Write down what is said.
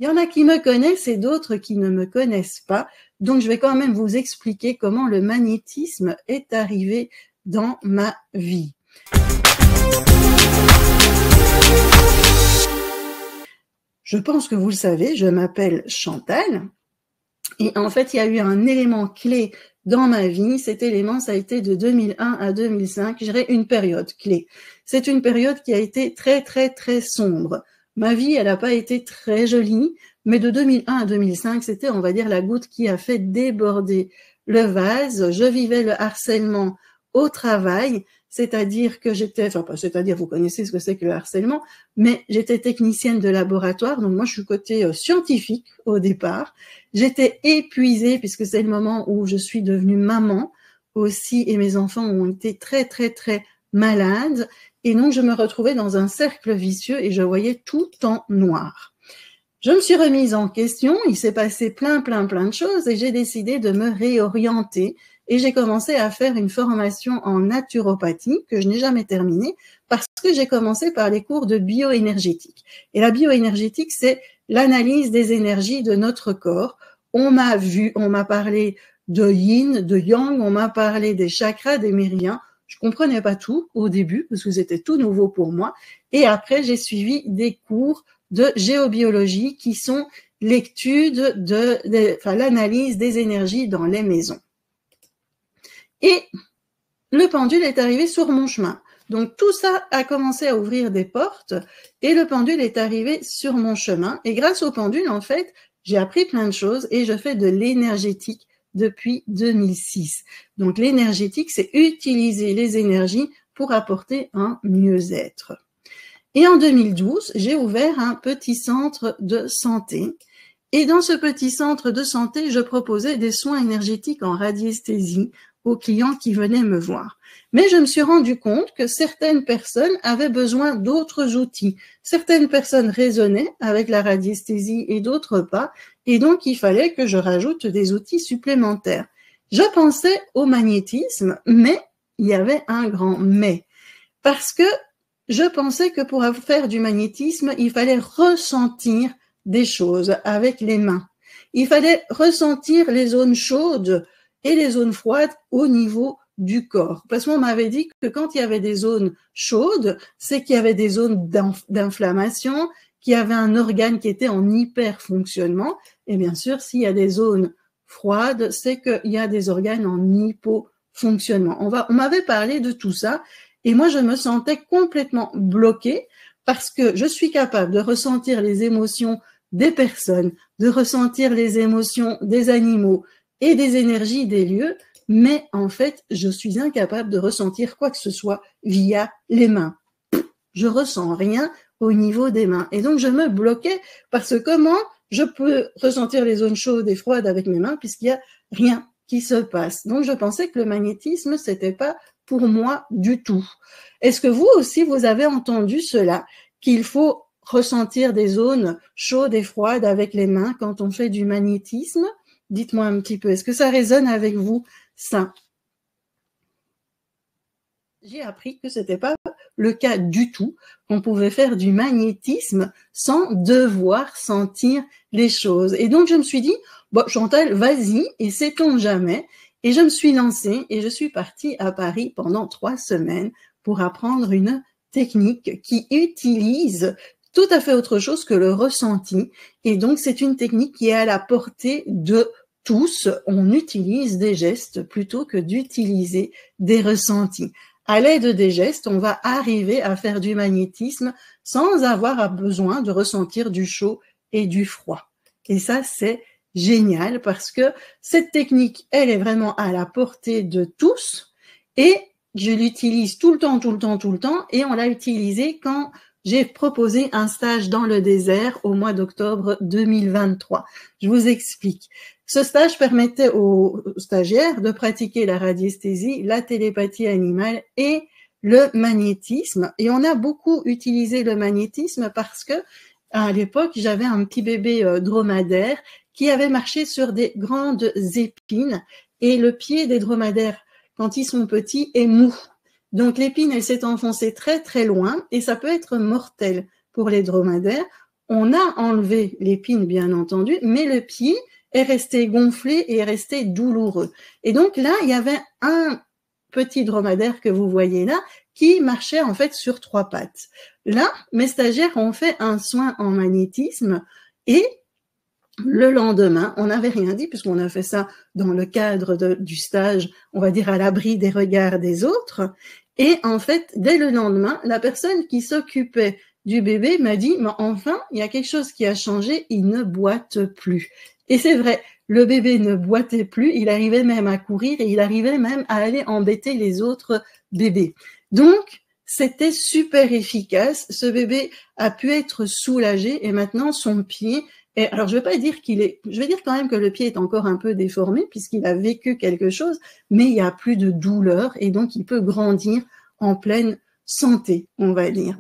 Il y en a qui me connaissent et d'autres qui ne me connaissent pas. Donc, je vais quand même vous expliquer comment le magnétisme est arrivé dans ma vie. Je pense que vous le savez, je m'appelle Chantal. Et en fait, il y a eu un élément clé dans ma vie. Cet élément, ça a été de 2001 à 2005, je dirais une période clé. C'est une période qui a été très, très, très sombre. Ma vie, elle n'a pas été très jolie, mais de 2001 à 2005, c'était, on va dire, la goutte qui a fait déborder le vase. Je vivais le harcèlement au travail, c'est-à-dire que j'étais, enfin pas c'est-à-dire, vous connaissez ce que c'est que le harcèlement, mais j'étais technicienne de laboratoire, donc moi je suis côté scientifique au départ. J'étais épuisée puisque c'est le moment où je suis devenue maman aussi et mes enfants ont été très très très malades et donc je me retrouvais dans un cercle vicieux et je voyais tout en noir. Je me suis remise en question, il s'est passé plein de choses et j'ai décidé de me réorienter et j'ai commencé à faire une formation en naturopathie que je n'ai jamais terminée parce que j'ai commencé par les cours de bioénergétique. Et la bioénergétique, c'est l'analyse des énergies de notre corps. On m'a parlé de yin, de yang, on m'a parlé des chakras, des méridiens. Je comprenais pas tout au début parce que c'était tout nouveau pour moi. Et après, j'ai suivi des cours de géobiologie qui sont l'étude l'analyse des énergies dans les maisons. Et le pendule est arrivé sur mon chemin. Donc tout ça a commencé à ouvrir des portes et le pendule est arrivé sur mon chemin. Et grâce au pendule, en fait, j'ai appris plein de choses et je fais de l'énergétique depuis 2006. Donc l'énergétique, c'est utiliser les énergies pour apporter un mieux-être. Et en 2012, j'ai ouvert un petit centre de santé. Et dans ce petit centre de santé, je proposais des soins énergétiques en radiesthésie aux clients qui venaient me voir. Mais je me suis rendu compte que certaines personnes avaient besoin d'autres outils. Certaines personnes raisonnaient avec la radiesthésie et d'autres pas. Et donc, il fallait que je rajoute des outils supplémentaires. Je pensais au magnétisme, mais il y avait un grand mais. Parce que je pensais que pour faire du magnétisme, il fallait ressentir des choses avec les mains. Il fallait ressentir les zones chaudes et les zones froides au niveau du corps. Parce qu'on m'avait dit que quand il y avait des zones chaudes, c'est qu'il y avait des zones d'inflammation, qu'il y avait un organe qui était en hyperfonctionnement. Et bien sûr, s'il y a des zones froides, c'est qu'il y a des organes en hypofonctionnement. On m'avait parlé de tout ça. Et moi, je me sentais complètement bloquée parce que je suis capable de ressentir les émotions des personnes, de ressentir les émotions des animaux et des énergies des lieux, mais en fait, je suis incapable de ressentir quoi que ce soit via les mains. Je ressens rien au niveau des mains. Et donc, je me bloquais parce que comment je peux ressentir les zones chaudes et froides avec mes mains puisqu'il n'y a rien qui se passe. Donc, je pensais que le magnétisme, c'était pas pour moi du tout. Est-ce que vous aussi, vous avez entendu cela, qu'il faut ressentir des zones chaudes et froides avec les mains quand on fait du magnétisme? Dites-moi un petit peu, est-ce que ça résonne avec vous, ça? J'ai appris que c'était pas le cas du tout, qu'on pouvait faire du magnétisme sans devoir sentir les choses. Et donc, je me suis dit, bon, Chantal, vas-y, et sait-on jamais. Et je me suis lancée et je suis partie à Paris pendant 3 semaines pour apprendre une technique qui utilise tout à fait autre chose que le ressenti. Et donc, c'est une technique qui est à la portée de tous. On utilise des gestes plutôt que d'utiliser des ressentis. À l'aide des gestes, on va arriver à faire du magnétisme sans avoir besoin de ressentir du chaud et du froid. Et ça, c'est génial parce que cette technique, elle est vraiment à la portée de tous et je l'utilise tout le temps et on l'a utilisé quand j'ai proposé un stage dans le désert au mois d'octobre 2023. Je vous explique. Ce stage permettait aux stagiaires de pratiquer la radiesthésie, la télépathie animale et le magnétisme. Et on a beaucoup utilisé le magnétisme parce que à l'époque, j'avais un petit bébé dromadaire qui avait marché sur des grandes épines et le pied des dromadaires, quand ils sont petits, est mou. Donc l'épine, elle s'est enfoncée très très loin et ça peut être mortel pour les dromadaires. On a enlevé l'épine, bien entendu, mais le pied est resté gonflé et est resté douloureux. Et donc là, il y avait un petit dromadaire que vous voyez là, qui marchait en fait sur 3 pattes. Là, mes stagiaires ont fait un soin en magnétisme et le lendemain, on n'avait rien dit puisqu'on a fait ça dans le cadre du stage, on va dire à l'abri des regards des autres. Et en fait, dès le lendemain, la personne qui s'occupait du bébé m'a dit, mais enfin, il y a quelque chose qui a changé, il ne boite plus. Et c'est vrai, le bébé ne boitait plus, il arrivait même à courir et il arrivait même à aller embêter les autres bébés. Donc, c'était super efficace. Ce bébé a pu être soulagé et maintenant son pied et alors, je ne vais pas dire je vais dire quand même que le pied est encore un peu déformé puisqu'il a vécu quelque chose, mais il n'y a plus de douleur et donc il peut grandir en pleine santé, on va dire.